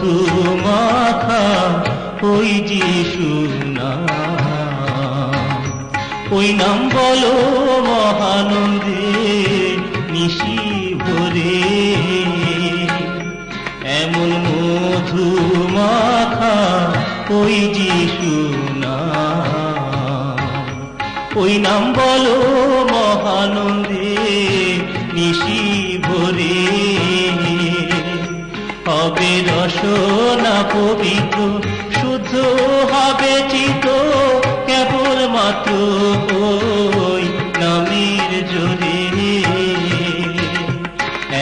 মধু মাখা ওই যিশু নাম, ওই নাম বলো মহানন্দে নিশি ভরে। এমন মধু মাখা ওই যিশু নাম, ওই নাম বলো মহানন্দে নিশি ভরে। হবে রসনা পবিত্র, শুদ্ধ হবে চিত্ত, কেবল মাত্র ওই নামের জোরে।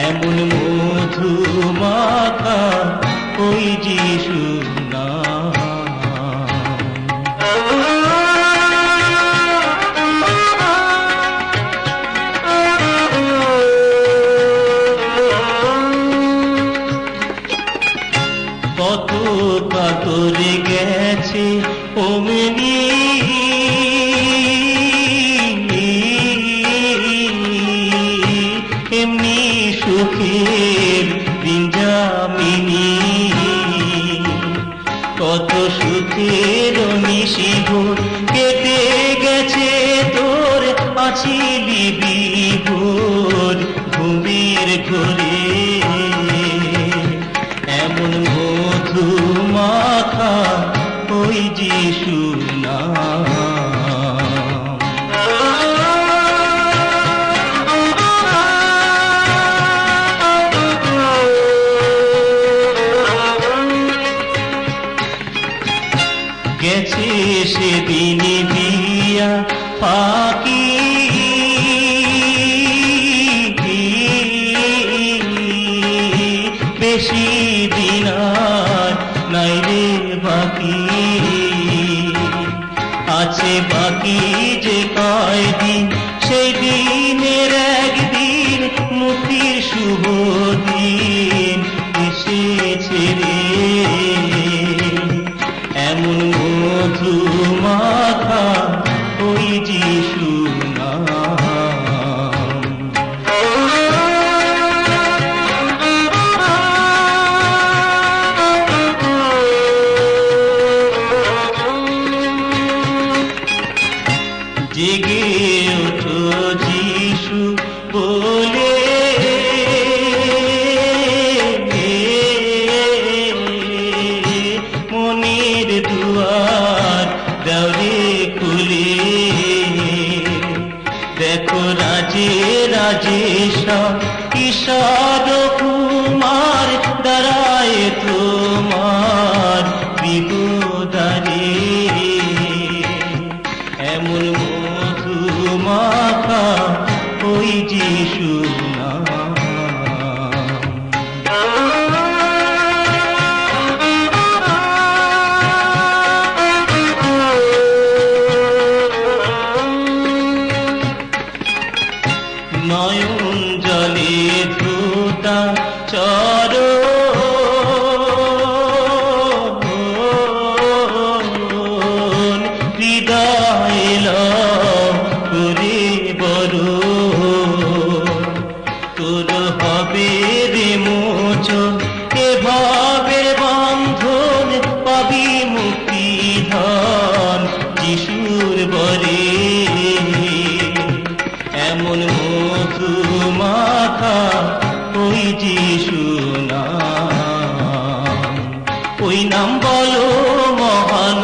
এমন মধু মাখা ওই যিশু নাম। কত কাতরে গেছে অমনি এমনি সুখের দিন যামিনী। কত সুখের নিশিভোর কেটে গেছে তোর, আছিলি বিভোর ঘুমের ঘোরে। এমন মধু মাখা ওই যিশু নাম। গেছে সেদিন বিয়া ফাঁকি, বেশি দিন আর নাই রে বাকি। আছে বাকি যে কয়দিন, সেই দিনের একদিন মুক্তির শুভ দিন এসেছে রে। এমন মধু মাখা ওই যিশু নাম। জেগে ওঠো যিশু বলে, মনের দুয়ার দাও খুলে। দেখো রাজে রাজেশ্বর ঈশ্বর কুমার দাঁড়ায় তোমার বিপদারে। এমন মধু মাখা ওই যিশু নাম। নয়ন জলে ধুতা চরণ, হৃদয় করে বড়। তোর হবে রে মোচন এ ভাবের বন্ধন, পাবি মুক্তি ধন যিশুর বরে। এমন মধু মাখা ওই যিশু নাম, ওই নাম বলো মহান